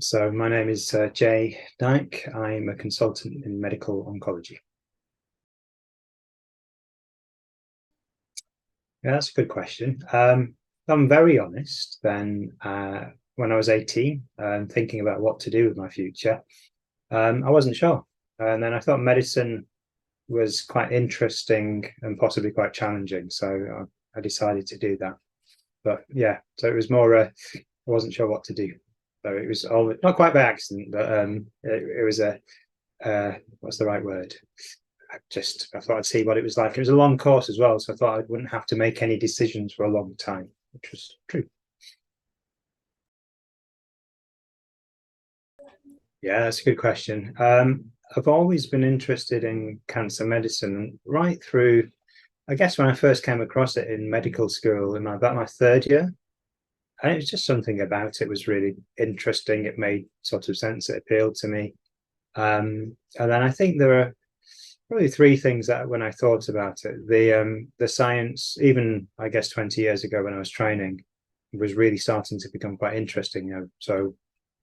So my name is Jay Naik. I'm a consultant in medical oncology. Yeah, that's a good question. If I'm very honest, then when I was 18, thinking about what to do with my future, I wasn't sure. And then I thought medicine was quite interesting and possibly quite challenging. So I decided to do that. But yeah, so it was more, I wasn't sure what to do. So it was all, not quite by accident, but it was what's the right word? I thought I'd see what it was like. It was a long course as well, so I thought I wouldn't have to make any decisions for a long time, which was true. Yeah, that's a good question. I've always been interested in cancer medicine right through, I guess, when I first came across it in medical school in about my third year. And it was just something about it was really interesting. It made sort of sense. It appealed to me. And then I think there are probably three things that when I thought about it, the science, even I guess 20 years ago when I was training, was really starting to become quite interesting. So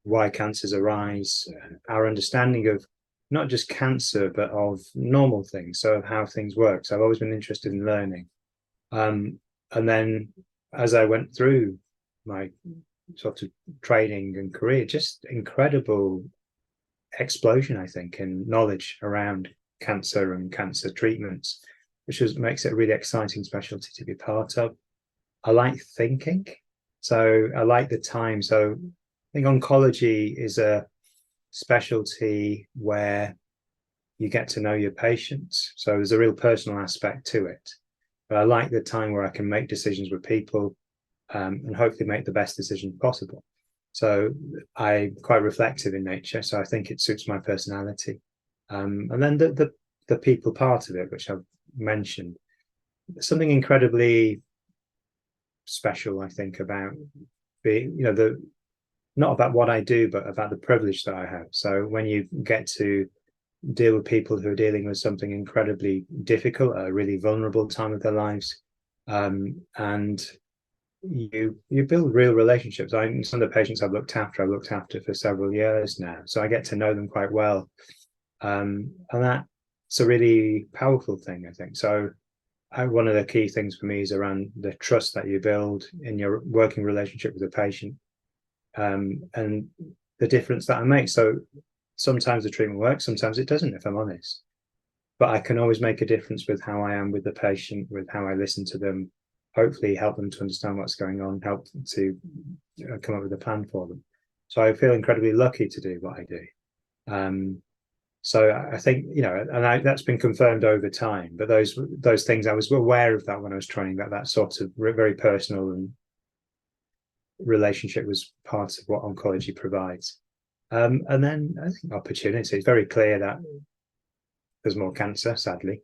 why cancers arise, our understanding of not just cancer but of normal things, so of how things work. So I've always been interested in learning. And then as I went through my sort of training and career, just incredible explosion, I think, in knowledge around cancer and cancer treatments, which makes it a really exciting specialty to be part of. I like thinking, so I like the time. So I think oncology is a specialty where you get to know your patients. So there's a real personal aspect to it. But I like the time where I can make decisions with people and hopefully make the best decision possible. So I'm quite reflective in nature, so I think it suits my personality. And then the people part of it, which I've mentioned, something incredibly special, I think, about being, the not about what I do, but about the privilege that I have. So when you get to deal with people who are dealing with something incredibly difficult at a really vulnerable time of their lives, and you build real relationships. Some of the patients I've looked after for several years now, so I get to know them quite well, and that's a really powerful thing, I think. So one of the key things for me is around the trust that you build in your working relationship with the patient, and the difference that I make. So sometimes the treatment works, sometimes it doesn't, if I'm honest, but I can always make a difference with how I am with the patient, with how I listen to them, hopefully help them to understand what's going on, help them to come up with a plan for them. So I feel incredibly lucky to do what I do. So I think, that's been confirmed over time, but those things, I was aware of that when I was training, that sort of very personal and relationship was part of what oncology provides. And then I think opportunity. It's very clear that there's more cancer, sadly,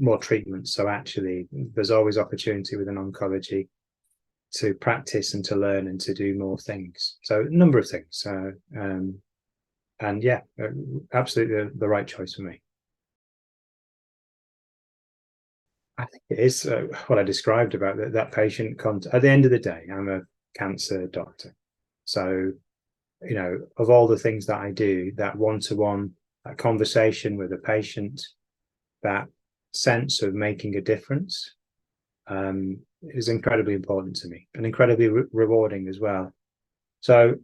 more treatments. So actually, there's always opportunity within oncology to practice and to learn and to do more things. So a number of things. And yeah, absolutely the right choice for me. I think it is what I described about that patient contact. At the end of the day, I'm a cancer doctor. So, of all the things that I do, that one-to-one, that conversation with a patient, that sense of making a difference, is incredibly important to me and incredibly rewarding as well. So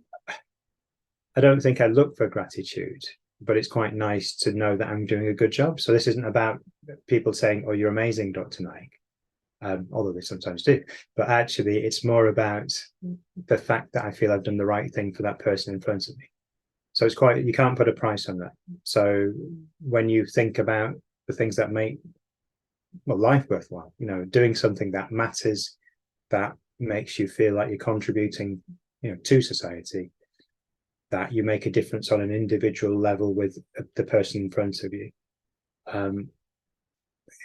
I don't think I look for gratitude, but it's quite nice to know that I'm doing a good job. So this isn't about people saying, "Oh, you're amazing, Dr. Naik," although they sometimes do. But actually, it's more about the fact that I feel I've done the right thing for that person in front of me. So you can't put a price on that. So when you think about the things that make life worthwhile, doing something that matters, that makes you feel like you're contributing, to society, that you make a difference on an individual level with the person in front of you.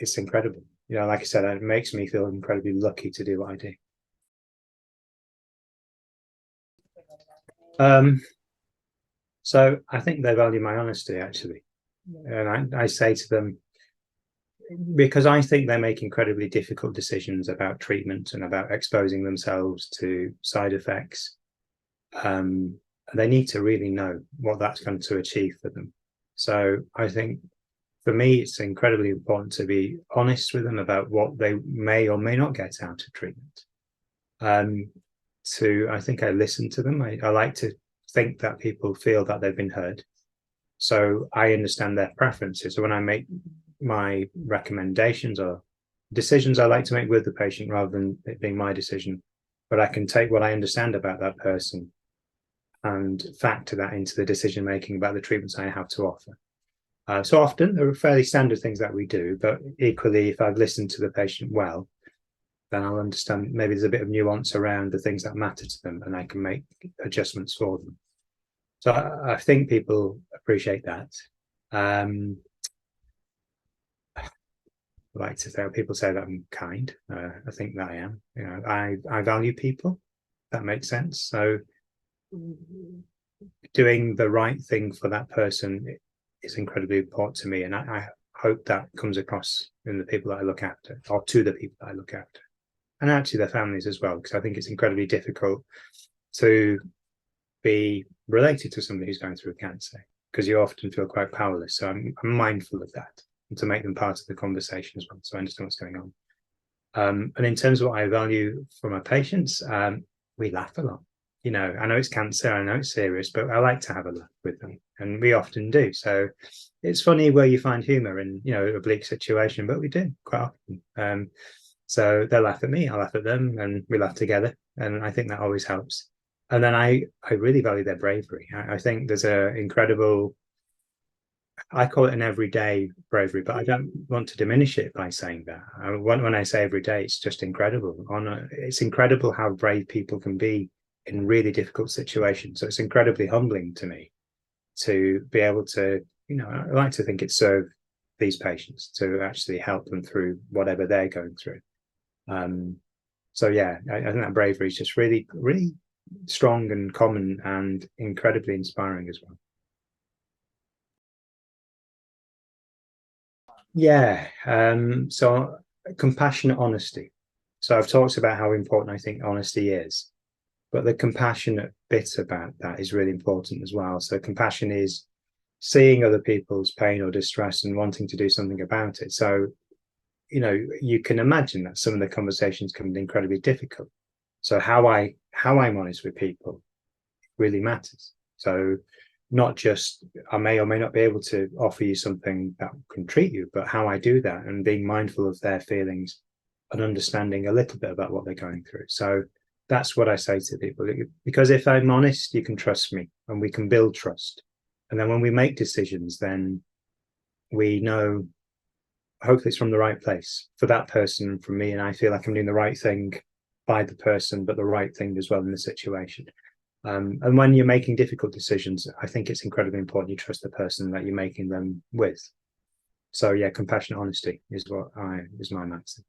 It's incredible. Like I said, it makes me feel incredibly lucky to do what I do. So I think they value my honesty, actually. And I say to them, because I think they make incredibly difficult decisions about treatment and about exposing themselves to side effects. they need to really know what that's going to achieve for them. So I think for me, it's incredibly important to be honest with them about what they may or may not get out of treatment. I think I listen to them. I like to think that people feel that they've been heard. So I understand their preferences. So when I make my recommendations or decisions, I like to make with the patient rather than it being my decision. But I can take what I understand about that person and factor that into the decision making about the treatments I have to offer. So often there are fairly standard things that we do, but equally, if I've listened to the patient well, then I'll understand maybe there's a bit of nuance around the things that matter to them, and I can make adjustments for them. So I think people appreciate that. I like to say, people say that I'm kind. I think that I am. You know, I value people. That makes sense. So doing the right thing for that person is incredibly important to me, and I hope that comes across in the people that I look after, or to the people that I look after, and actually their families as well, because I think it's incredibly difficult to be related to somebody who's going through cancer, because you often feel quite powerless. So I'm mindful of that, and to make them part of the conversation as well, so I understand what's going on. And in terms of what I value from my patients, we laugh a lot. You know, I know it's cancer, I know it's serious, but I like to have a laugh with them, and we often do. So it's funny where you find humor in, you know, a bleak situation, but we do quite often. So they laugh at me, I laugh at them, and we laugh together, and I think that always helps. And then I really value their bravery. I think there's an incredible, I call it an everyday bravery, but I don't want to diminish it by saying that. When I say every day, it's just incredible. It's incredible how brave people can be in really difficult situations. So it's incredibly humbling to me to be able to, you know, I like to think it served these patients to actually help them through whatever they're going through. So yeah, I think that bravery is just really, really strong and common and incredibly inspiring as well. Yeah, so compassionate honesty. So I've talked about how important I think honesty is, but the compassionate bit about that is really important as well. So compassion is seeing other people's pain or distress and wanting to do something about it. So, you know, you can imagine that some of the conversations can be incredibly difficult. So how I'm honest with people really matters. So not just I may or may not be able to offer you something that can treat you, but how I do that and being mindful of their feelings and understanding a little bit about what they're going through. So that's what I say to people, because if I'm honest, you can trust me and we can build trust. And then when we make decisions, then we know, hopefully it's from the right place for that person and for me. And I feel like I'm doing the right thing by the person, but the right thing as well in the situation. And when you're making difficult decisions, I think it's incredibly important you trust the person that you're making them with. So yeah, compassionate honesty is my maxim.